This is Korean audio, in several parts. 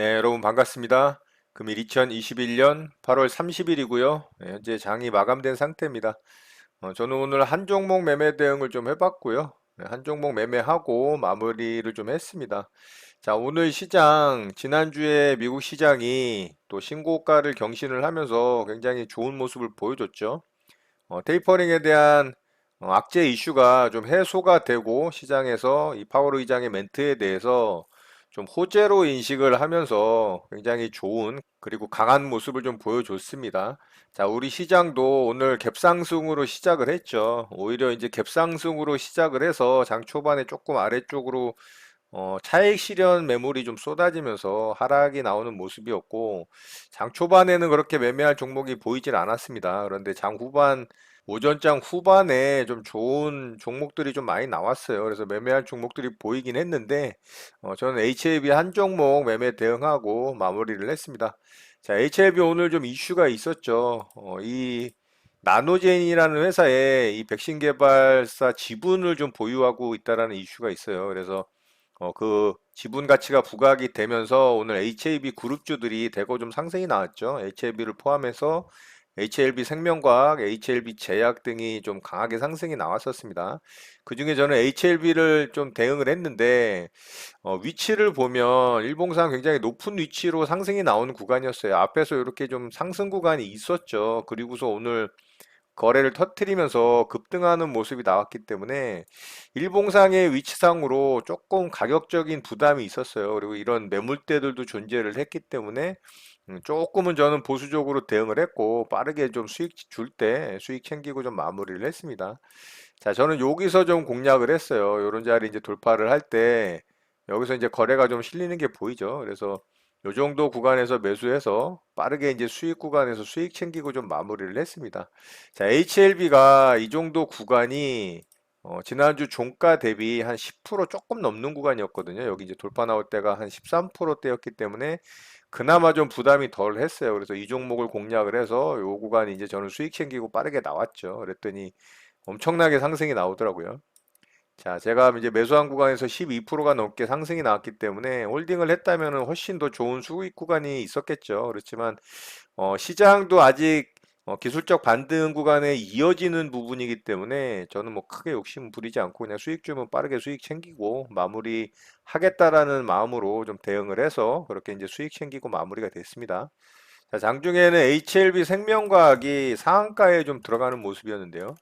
네, 여러분 반갑습니다. 금일 2021년 8월 30일이고요. 현재 장이 마감된 상태입니다. 저는 오늘 한 종목 매매 대응을 좀 해봤고요. 한 종목 매매하고 마무리를 좀 했습니다. 자, 오늘 시장, 지난주에 미국 시장이 또 신고가를 경신을 하면서 굉장히 좋은 모습을 보여줬죠. 테이퍼링에 대한 악재 이슈가 좀 해소가 되고 시장에서 이 파월 의장의 멘트에 대해서 좀 호재로 인식을 하면서 굉장히 좋은 그리고 강한 모습을 좀 보여줬습니다. 자, 우리 시장도 오늘 갭상승으로 시작을 했죠. 오히려 이제 갭상승으로 시작을 해서 장 초반에 조금 아래쪽으로 차익 실현 매물이 좀 쏟아지면서 하락이 나오는 모습이었고, 장 초반에는 그렇게 매매할 종목이 보이질 않았습니다. 그런데 장 후반, 오전장 후반에 좀 좋은 종목들이 좀 많이 나왔어요. 그래서 매매할 종목들이 보이긴 했는데, 저는 HLB 한 종목 매매 대응하고 마무리를 했습니다. 자, HLB 오늘 좀 이슈가 있었죠. 이 나노젠이라는 회사에 이 백신 개발사 지분을 좀 보유하고 있다라는 이슈가 있어요. 그래서 그 지분 가치가 부각이 되면서 오늘 HAB 그룹주들이 대거 좀 상승이 나왔죠. HAB를 포함해서 HLB 생명과학, HLB 제약 등이 좀 강하게 상승이 나왔었습니다. 그중에 저는 HLB를 좀 대응을 했는데 위치를 보면 일봉상 굉장히 높은 위치로 상승이 나오는 구간이었어요. 앞에서 이렇게 좀 상승 구간이 있었죠. 그리고서 오늘 거래를 터트리면서 급등하는 모습이 나왔기 때문에 일봉상의 위치상으로 조금 가격적인 부담이 있었어요. 그리고 이런 매물대들도 존재를 했기 때문에 조금은 저는 보수적으로 대응을 했고 빠르게 좀 수익 줄 때 수익 챙기고 좀 마무리를 했습니다. 자, 저는 여기서 좀 공략을 했어요. 이런 자리 이제 돌파를 할 때 여기서 이제 거래가 좀 실리는 게 보이죠. 그래서 요 정도 구간에서 매수해서 빠르게 이제 수익 구간에서 수익 챙기고 좀 마무리를 했습니다. 자, HLB가 이 정도 구간이 지난주 종가 대비 한 10% 조금 넘는 구간이었거든요. 여기 이제 돌파 나올 때가 한 13%대였기 때문에 그나마 좀 부담이 덜 했어요. 그래서 이 종목을 공략을 해서 요 구간이 이제 저는 수익 챙기고 빠르게 나왔죠. 그랬더니 엄청나게 상승이 나오더라고요. 자, 제가 이제 매수한 구간에서 12%가 넘게 상승이 나왔기 때문에 홀딩을 했다면 훨씬 더 좋은 수익 구간이 있었겠죠. 그렇지만 시장도 아직 기술적 반등 구간에 이어지는 부분이기 때문에 저는 뭐 크게 욕심 부리지 않고 그냥 수익 주면 빠르게 수익 챙기고 마무리 하겠다라는 마음으로 좀 대응을 해서 그렇게 이제 수익 챙기고 마무리가 됐습니다. 자, 장중에는 HLB 생명과학이 상한가에 좀 들어가는 모습이었는데요.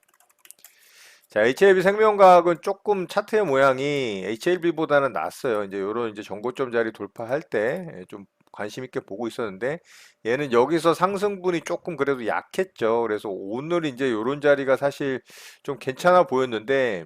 자, HLB 생명과학은 조금 차트의 모양이 HLB보다는 낫어요. 이제 요런 이제 전고점 자리 돌파할 때 좀 관심 있게 보고 있었는데 얘는 여기서 상승분이 조금 그래도 약했죠. 그래서 오늘 이제 요런 자리가 사실 좀 괜찮아 보였는데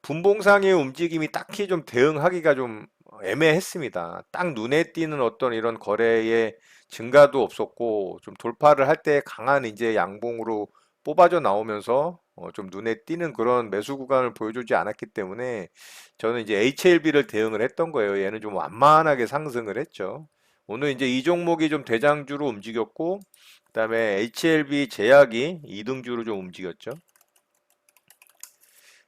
분봉상의 움직임이 딱히 좀 대응하기가 좀 애매했습니다. 딱 눈에 띄는 어떤 이런 거래의 증가도 없었고 좀 돌파를 할 때 강한 이제 양봉으로 뽑아져 나오면서 좀 눈에 띄는 그런 매수 구간을 보여주지 않았기 때문에 저는 이제 HLB를 대응을 했던 거예요. 얘는 좀 완만하게 상승을 했죠. 오늘 이제 이 종목이 좀 대장주로 움직였고 그다음에 HLB 제약이 이등주로 좀 움직였죠.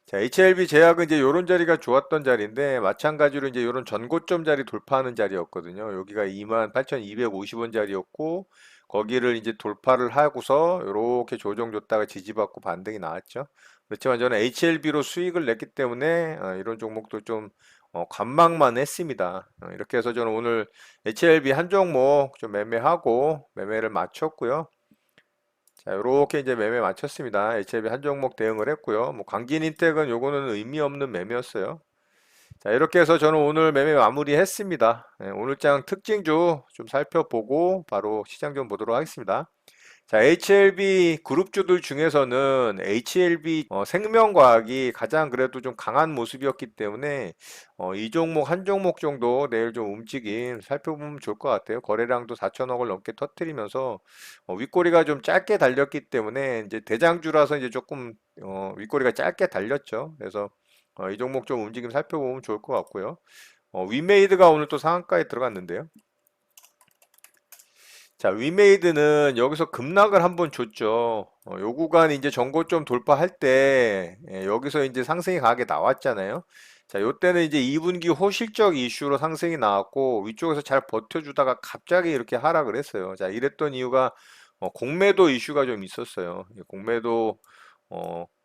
자, HLB 제약은 이제 요런 자리가 좋았던 자리인데 마찬가지로 이제 요런 전고점 자리 돌파하는 자리였거든요. 여기가 28,250원 자리였고 거기를 이제 돌파를 하고서 이렇게 조정 줬다가 지지받고 반등이 나왔죠. 그렇지만 저는 HLB로 수익을 냈기 때문에 이런 종목도 좀 관망만 했습니다. 이렇게 해서 저는 오늘 HLB 한 종목 좀 매매하고 매매를 마쳤고요. 자, 요렇게 이제 매매 마쳤습니다. HLB 한 종목 대응을 했고요. 뭐 광진인텍은 요거는 의미 없는 매매였어요. 자, 이렇게 해서 저는 오늘 매매 마무리했습니다. 오늘장 특징주 좀 살펴보고 바로 시장 좀 보도록 하겠습니다. 자, HLB 그룹주들 중에서는 HLB 생명과학이 가장 그래도 좀 강한 모습이었기 때문에 이 종목 한 종목 정도 내일 좀 움직임 살펴보면 좋을 것 같아요. 거래량도 4천억을 넘게 터뜨리면서 윗꼬리가 좀 짧게 달렸기 때문에 이제 대장주라서 이제 조금 윗꼬리가 짧게 달렸죠. 그래서 이 종목 좀 움직임 살펴보면 좋을 것 같고요. 위메이드가 오늘 또 상한가에 들어갔는데요. 자, 위메이드는 여기서 급락을 한번 줬죠. 요 구간 이제 전고점 돌파할 때 여기서 이제 상승이 강하게 나왔잖아요. 자, 요때는 이제 2분기 호실적 이슈로 상승이 나왔고 위쪽에서 잘 버텨주다가 갑자기 이렇게 하락을 했어요. 자, 이랬던 이유가 공매도 이슈가 좀 있었어요. 공매도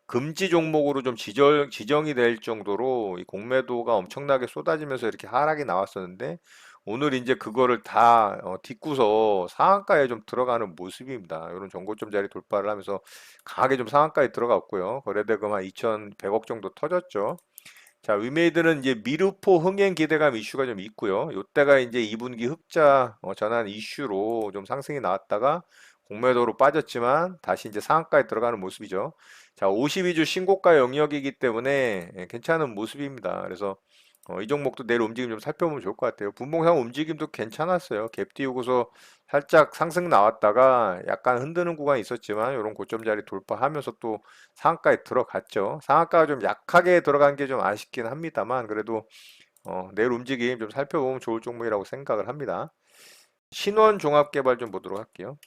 금지 종목으로 좀 지정이 될 정도로 이 공매도가 엄청나게 쏟아지면서 이렇게 하락이 나왔었는데 오늘 이제 그거를 다 딛고서 상한가에 좀 들어가는 모습입니다. 이런 정고점 자리 돌파를 하면서 강하게 좀 상한가에 들어갔고요. 거래대금 한 2,100억 정도 터졌죠. 자, 위메이드는 이제 미르포 흥행 기대감 이슈가 좀 있고요. 요때가 이제 2분기 흑자 전환 이슈로 좀 상승이 나왔다가 공매도로 빠졌지만 다시 이제 상한가에 들어가는 모습이죠. 자, 52주 신고가 영역이기 때문에 괜찮은 모습입니다. 그래서 이 종목도 내일 움직임 좀 살펴보면 좋을 것 같아요. 분봉상 움직임도 괜찮았어요. 갭 띄우고서 살짝 상승 나왔다가 약간 흔드는 구간이 있었지만 이런 고점 자리 돌파하면서 또 상한가에 들어갔죠. 상한가가 좀 약하게 들어간 게 좀 아쉽긴 합니다만 그래도 내일 움직임 좀 살펴보면 좋을 종목이라고 생각을 합니다. 신원종합개발 좀 보도록 할게요.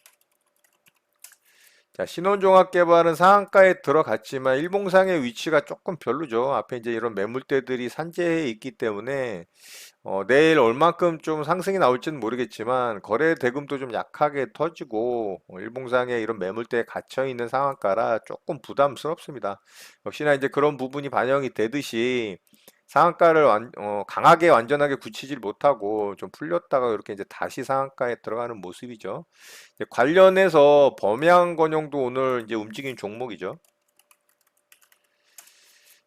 자, 신혼종합개발은 상한가에 들어갔지만 일봉상의 위치가 조금 별로죠. 앞에 이제 이런 매물대들이 산재해 있기 때문에 내일 얼만큼 좀 상승이 나올지는 모르겠지만 거래 대금도 좀 약하게 터지고 일봉상에 이런 매물대에 갇혀 있는 상한가라 조금 부담스럽습니다. 역시나 이제 그런 부분이 반영이 되듯이 상한가를 강하게 완전하게 굳히질 못하고 좀 풀렸다가 이렇게 이제 다시 상한가에 들어가는 모습이죠. 이제 관련해서 범양건영도 오늘 이제 움직인 종목이죠.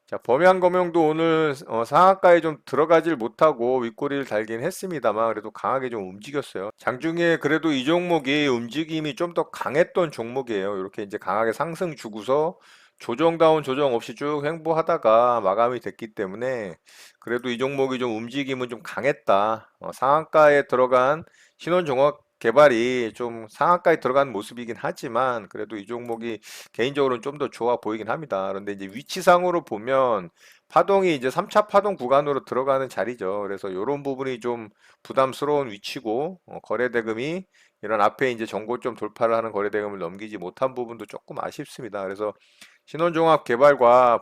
자, 범양검영도 오늘 상한가에 좀 들어가질 못하고 윗꼬리를 달긴 했습니다만 그래도 강하게 좀 움직였어요. 장중에 그래도 이 종목이 움직임이 좀 더 강했던 종목이에요. 이렇게 이제 강하게 상승 주고서 조정다운 조정 없이 쭉 횡보하다가 마감이 됐기 때문에 그래도 이 종목이 좀 움직임은 좀 강했다. 상한가에 들어간 신원종합 개발이 좀 상한가에 들어간 모습이긴 하지만 그래도 이 종목이 개인적으로는 좀 더 좋아 보이긴 합니다. 그런데 이제 위치상으로 보면 파동이 이제 3차 파동 구간으로 들어가는 자리죠. 그래서 이런 부분이 좀 부담스러운 위치고 거래 대금이 이런 앞에 이제 정고점 돌파를 하는 거래 대금을 넘기지 못한 부분도 조금 아쉽습니다. 그래서 신혼종합 개발과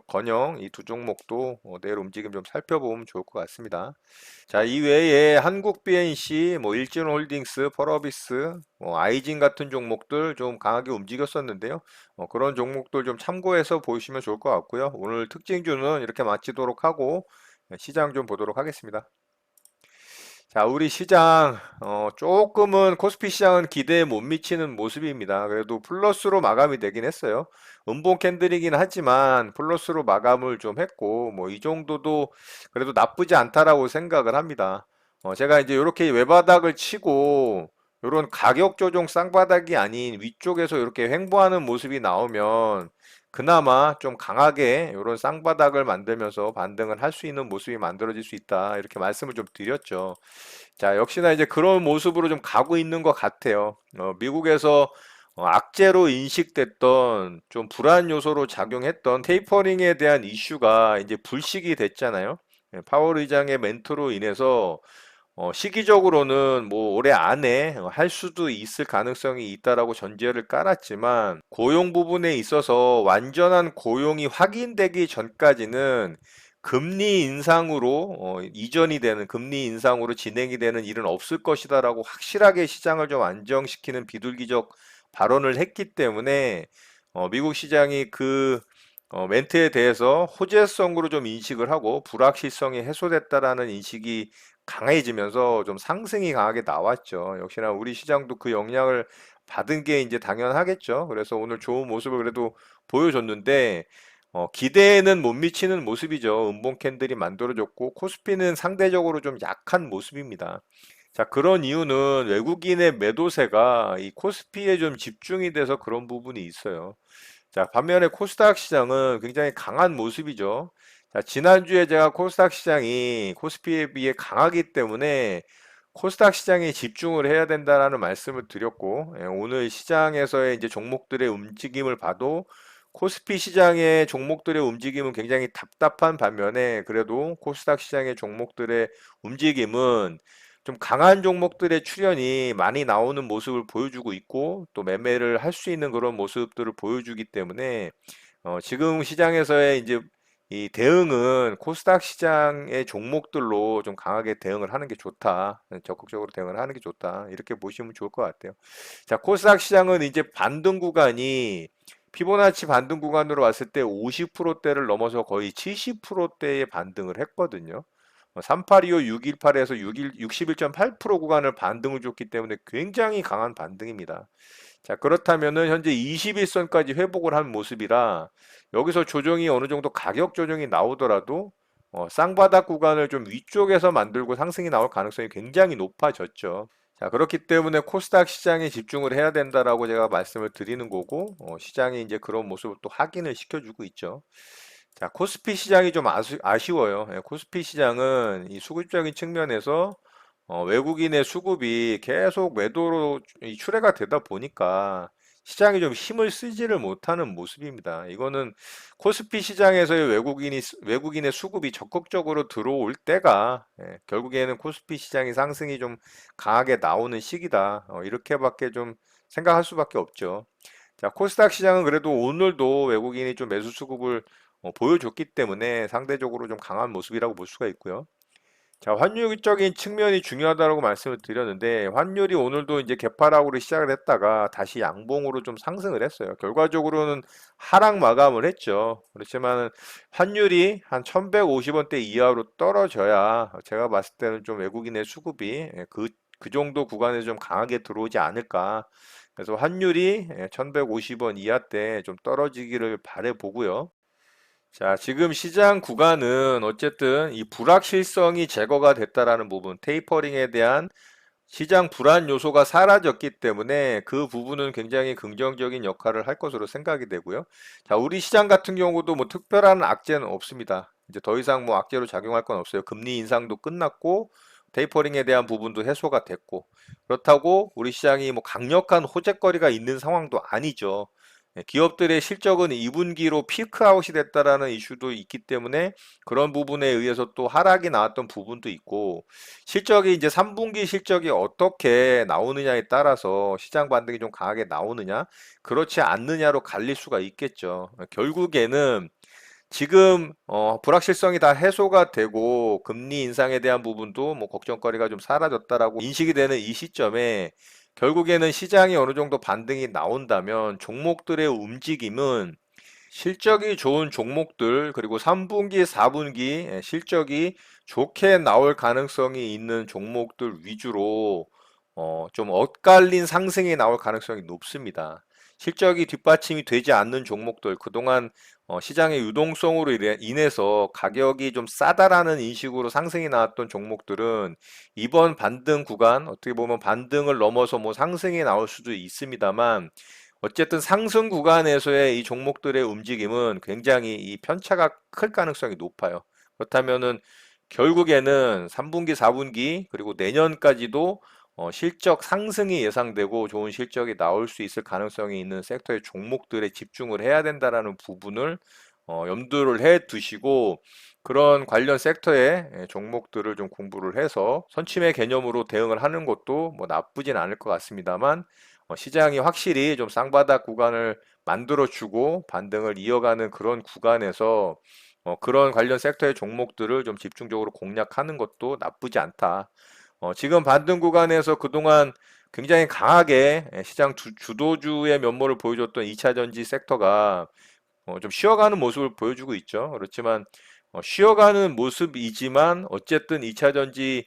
건영 이 두 종목도 내일 움직임 좀 살펴보면 좋을 것 같습니다. 자, 이외에 한국 BNC, 뭐 일진홀딩스, 펄어비스, 아이진 같은 종목들 좀 강하게 움직였었는데요. 그런 종목들 좀 참고해서 보시면 좋을 것 같고요. 오늘 특징주는 이렇게 마치도록 하고 시장 좀 보도록 하겠습니다. 자, 우리 시장, 조금은 코스피 시장은 기대에 못 미치는 모습입니다. 그래도 플러스로 마감이 되긴 했어요. 음봉 캔들이긴 하지만 플러스로 마감을 좀 했고, 뭐 이 정도도 그래도 나쁘지 않다라고 생각을 합니다. 제가 이제 이렇게 외바닥을 치고, 이런 가격 조정 쌍바닥이 아닌 위쪽에서 이렇게 횡보하는 모습이 나오면, 그나마 좀 강하게 이런 쌍바닥을 만들면서 반등을 할 수 있는 모습이 만들어질 수 있다. 이렇게 말씀을 좀 드렸죠. 자, 역시나 이제 그런 모습으로 좀 가고 있는 것 같아요. 미국에서 악재로 인식됐던 좀 불안 요소로 작용했던 테이퍼링에 대한 이슈가 이제 불식이 됐잖아요. 파월 의장의 멘트로 인해서 시기적으로는 뭐 올해 안에 할 수도 있을 가능성이 있다라고 전제를 깔았지만 고용 부분에 있어서 완전한 고용이 확인되기 전까지는 금리 인상으로 이전이 되는 금리 인상으로 진행이 되는 일은 없을 것이다라고 확실하게 시장을 좀 안정시키는 비둘기적 발언을 했기 때문에 미국 시장이 그 멘트에 대해서 호재성으로 좀 인식을 하고 불확실성이 해소됐다라는 인식이 강해지면서 좀 상승이 강하게 나왔죠. 역시나 우리 시장도 그 영향을 받은 게 이제 당연하겠죠. 그래서 오늘 좋은 모습을 그래도 보여줬는데 기대에는 못 미치는 모습이죠. 음봉 캔들이 만들어졌고 코스피는 상대적으로 좀 약한 모습입니다. 자, 그런 이유는 외국인의 매도세가 이 코스피에 좀 집중이 돼서 그런 부분이 있어요. 자, 반면에 코스닥 시장은 굉장히 강한 모습이죠. 자, 지난주에 제가 코스닥 시장이 코스피에 비해 강하기 때문에 코스닥 시장에 집중을 해야 된다라는 말씀을 드렸고, 오늘 시장에서의 이제 종목들의 움직임을 봐도 코스피 시장의 종목들의 움직임은 굉장히 답답한 반면에 그래도 코스닥 시장의 종목들의 움직임은 좀 강한 종목들의 출현이 많이 나오는 모습을 보여주고 있고 또 매매를 할 수 있는 그런 모습들을 보여주기 때문에 지금 시장에서의 이제 이 대응은 코스닥 시장의 종목들로 좀 강하게 대응을 하는 게 좋다. 적극적으로 대응을 하는 게 좋다. 이렇게 보시면 좋을 것 같아요. 자, 코스닥 시장은 이제 반등 구간이 피보나치 반등 구간으로 왔을 때 50%대를 넘어서 거의 70%대의 반등을 했거든요. 3825, 618에서 61.8% 구간을 반등을 줬기 때문에 굉장히 강한 반등입니다. 자, 그렇다면은 현재 21선까지 회복을 한 모습이라 여기서 조정이 어느 정도 가격 조정이 나오더라도 쌍바닥 구간을 좀 위쪽에서 만들고 상승이 나올 가능성이 굉장히 높아졌죠. 자, 그렇기 때문에 코스닥 시장에 집중을 해야 된다라고 제가 말씀을 드리는 거고, 시장이 이제 그런 모습을 또 확인을 시켜주고 있죠. 자, 코스피 시장이 좀 아쉬워요. 예, 코스피 시장은 이 수급적인 측면에서 외국인의 수급이 계속 매도로 이 출회가 되다 보니까 시장이 좀 힘을 쓰지를 못하는 모습입니다. 이거는 코스피 시장에서의 외국인의 수급이 적극적으로 들어올 때가 결국에는 코스피 시장의 상승이 좀 강하게 나오는 시기다. 이렇게밖에 좀 생각할 수밖에 없죠. 자, 코스닥 시장은 그래도 오늘도 외국인이 좀 매수 수급을 보여줬기 때문에 상대적으로 좀 강한 모습이라고 볼 수가 있고요. 자, 환율적인 측면이 중요하다고 말씀을 드렸는데, 환율이 오늘도 이제 개파락으로 시작을 했다가 다시 양봉으로 좀 상승을 했어요. 결과적으로는 하락 마감을 했죠. 그렇지만 환율이 한 1150원대 이하로 떨어져야 제가 봤을 때는 좀 외국인의 수급이 그 정도 구간에 좀 강하게 들어오지 않을까. 그래서 환율이 1150원 이하 때 좀 떨어지기를 바래 보고요. 자, 지금 시장 구간은 어쨌든 이 불확실성이 제거가 됐다라는 부분, 테이퍼링에 대한 시장 불안 요소가 사라졌기 때문에 그 부분은 굉장히 긍정적인 역할을 할 것으로 생각이 되고요. 자, 우리 시장 같은 경우도 뭐 특별한 악재는 없습니다. 이제 더 이상 뭐 악재로 작용할 건 없어요. 금리 인상도 끝났고, 테이퍼링에 대한 부분도 해소가 됐고, 그렇다고 우리 시장이 뭐 강력한 호재거리가 있는 상황도 아니죠. 기업들의 실적은 2분기로 피크아웃이 됐다라는 이슈도 있기 때문에 그런 부분에 의해서 또 하락이 나왔던 부분도 있고 실적이 이제 3분기 실적이 어떻게 나오느냐에 따라서 시장 반등이 좀 강하게 나오느냐 그렇지 않느냐로 갈릴 수가 있겠죠. 결국에는 지금 불확실성이 다 해소가 되고 금리 인상에 대한 부분도 뭐 걱정거리가 좀 사라졌다라고 인식이 되는 이 시점에 결국에는 시장이 어느 정도 반등이 나온다면 종목들의 움직임은 실적이 좋은 종목들 그리고 3분기, 4분기 실적이 좋게 나올 가능성이 있는 종목들 위주로 좀 엇갈린 상승이 나올 가능성이 높습니다. 실적이 뒷받침이 되지 않는 종목들, 그동안 시장의 유동성으로 인해서 가격이 좀 싸다라는 인식으로 상승이 나왔던 종목들은 이번 반등 구간, 어떻게 보면 반등을 넘어서 뭐 상승이 나올 수도 있습니다만, 어쨌든 상승 구간에서의 이 종목들의 움직임은 굉장히 이 편차가 클 가능성이 높아요. 그렇다면은 결국에는 3분기, 4분기, 그리고 내년까지도 실적 상승이 예상되고 좋은 실적이 나올 수 있을 가능성이 있는 섹터의 종목들에 집중을 해야 된다라는 부분을 염두를 해 두시고 그런 관련 섹터의 종목들을 좀 공부를 해서 선침의 개념으로 대응을 하는 것도 뭐 나쁘진 않을 것 같습니다만 시장이 확실히 좀 쌍바닥 구간을 만들어주고 반등을 이어가는 그런 구간에서 그런 관련 섹터의 종목들을 좀 집중적으로 공략하는 것도 나쁘지 않다. 지금 반등 구간에서 그동안 굉장히 강하게 시장 주도주의 면모를 보여줬던 2차 전지 섹터가 좀 쉬어가는 모습을 보여주고 있죠. 그렇지만 쉬어가는 모습이지만 어쨌든 2차 전지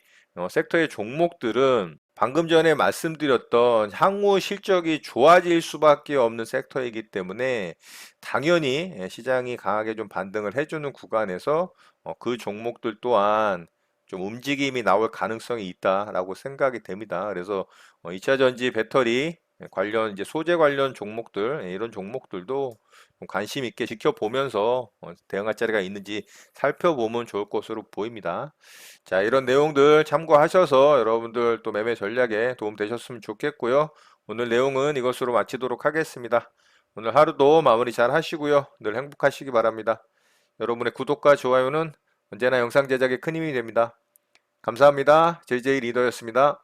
섹터의 종목들은 방금 전에 말씀드렸던 향후 실적이 좋아질 수밖에 없는 섹터이기 때문에 당연히 시장이 강하게 좀 반등을 해주는 구간에서 그 종목들 또한 좀 움직임이 나올 가능성이 있다라고 생각이 됩니다. 그래서 2차 전지 배터리 관련 이제 소재 관련 종목들 이런 종목들도 좀 관심 있게 지켜보면서 대응할 자리가 있는지 살펴보면 좋을 것으로 보입니다. 자, 이런 내용들 참고하셔서 여러분들 또 매매 전략에 도움 되셨으면 좋겠고요. 오늘 내용은 이것으로 마치도록 하겠습니다. 오늘 하루도 마무리 잘 하시고요. 늘 행복하시기 바랍니다. 여러분의 구독과 좋아요는 언제나 영상 제작에 큰 힘이 됩니다. 감사합니다. JJ 리더였습니다.